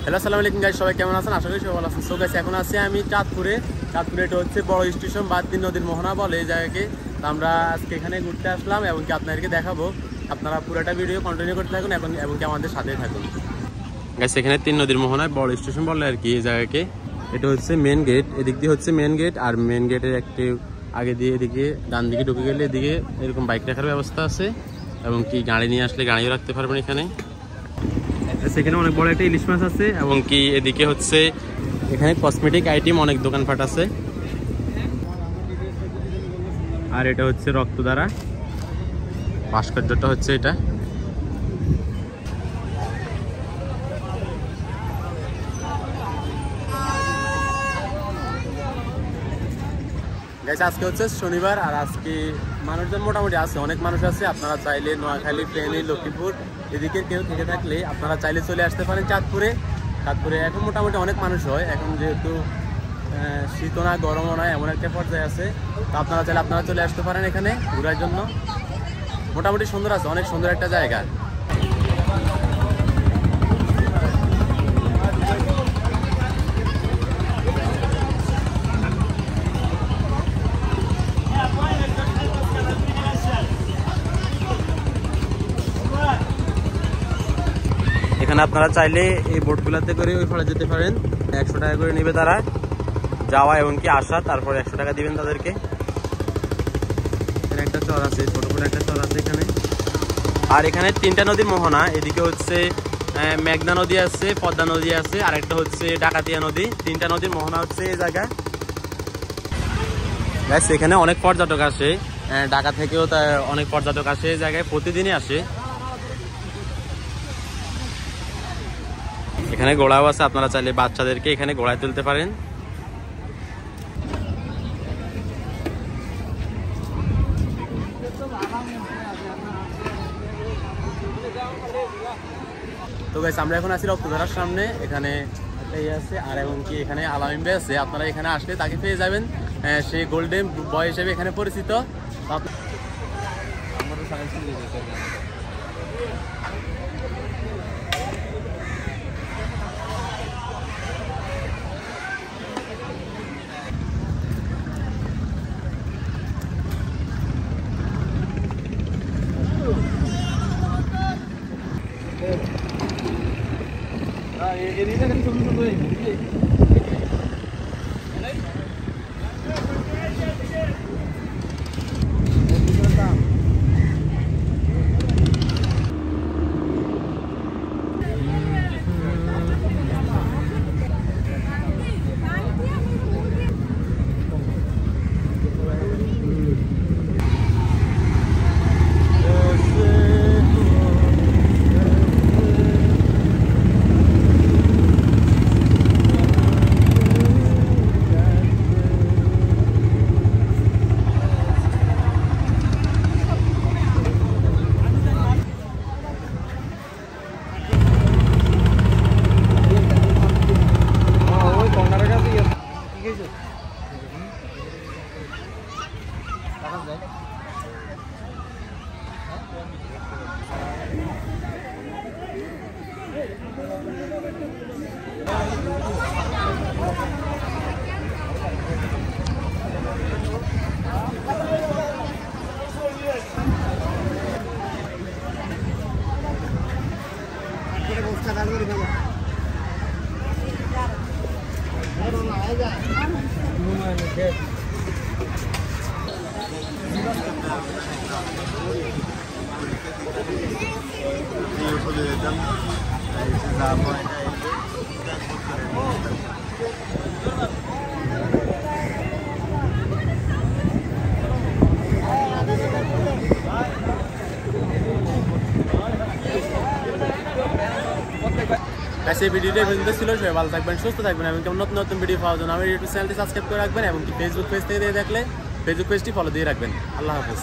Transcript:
Hello আসসালামু আলাইকুম guys, সবাই কেমন আছেন? আশা করি সবাই ভালো আছেন। সো গাইস, এখন আছি আমি চাঁদপুরে। এটা হচ্ছে বড় স্টেশন বা তিন নদীর মোহনা বলে এই জায়গাকে। আমরা আজকে এখানে ঘুরতে আসলাম এবং কি আপনাদেরকে দেখাবো। আপনারা পুরোটা ভিডিও কন্টিনিউ করতে থাকুন এবং কি আমাদের সাথেই থাকুন। গাইস, এখানে তিন নদীর মোহনায় বড় স্টেশন বলে আর কি এই জায়গাকে। এটা হচ্ছে মেন গেট, এদিক দিয়ে হচ্ছে মেন গেট, আর মেন গেটের একটি আগে দিয়ে এদিকে ডান দিকে ঢুকে গেলে এদিকে এরকম বাইক রাখার ব্যবস্থা আছে এবং কি গাড়ি নিয়ে আসলে গাড়িও রাখতে পারবেন এখানে। সেখানে অনেক বড় একটা ইলিশ মাছ আছে এবং কি এদিকে হচ্ছে এখানে কসমেটিক আইটেম অনেক দোকানপাট আছে। আর এটা হচ্ছে রক্তধারা ভাস্কর্যটা হচ্ছে এটা। গাইস, আজকে হচ্ছে শনিবার আর আজকে মানুষজন মোটামুটি আছে, অনেক মানুষ আছে। আপনারা চাইলে নোয়াখালী, ফেনী, লক্ষ্মীপুর এদিকে কেউ থেকে থাকলে আপনারা চাইলে চলে আসতে পারেন চাঁদপুরে। এখন মোটামুটি অনেক মানুষ হয়, এখন যেহেতু শীতও না গরমও নয় এমন একটা পর্যায়ে আছে। তো আপনারা চাইলে আপনারা চলে আসতে পারেন এখানে ঘোরার জন্য। মোটামুটি সুন্দর আছে, অনেক সুন্দর একটা জায়গা। এখানে আপনারা চাইলে এই বোটগুলোতে করে ওই ফলে যেতে পারেন। 100 টাকা করে নেবে তারা যাওয়া এবং কি আসা, তারপর 100 টাকা দিবেন তাদেরকে। একটা চর আছে, ছোট করে একটা চর আছে এখানে। আর এখানে তিনটা নদীর মোহনা, এদিকে হচ্ছে মেঘনা নদী আছে, পদ্মা নদী আছে, আর একটা হচ্ছে ডাকাতিয়া নদী। তিনটা নদীর মোহনা হচ্ছে এই জায়গা। এখানে অনেক পর্যটক আসে, ঢাকা থেকেও অনেক পর্যটক আসে এই জায়গায়, প্রতিদিনই আসে। এখানে ঘোড়াও আছে, আপনারা চাইলে বাচ্চাদেরকে এখানে ঘোড়ায় তুলতে পারেন। তো গাইস, আমরা এখন আছি রক্তধারার সামনে। এখানে এই আছে আর এবং কি এখানে আলামিন ভাই আছে। আপনারা এখানে আসলে তাকে পেয়ে যাবেন, সে গোল্ডেন বয় হিসেবে এখানে পরিচিত। এই ভিডিওটা পর্যন্ত ছিল। সবাই ভালো থাকবেন, সুস্থ থাকবেন এবং নতুন নতুন ভিডিও পাওয়ার জন্য আমার ইউটিউব চ্যানেলটি সাবস্ক্রাইব করে রাখবেন এবং ফেসবুক পেজ থেকে দেখলে ফেসবুক পেজটি ফলো দিয়ে রাখবেন। আল্লাহ হাফেজ।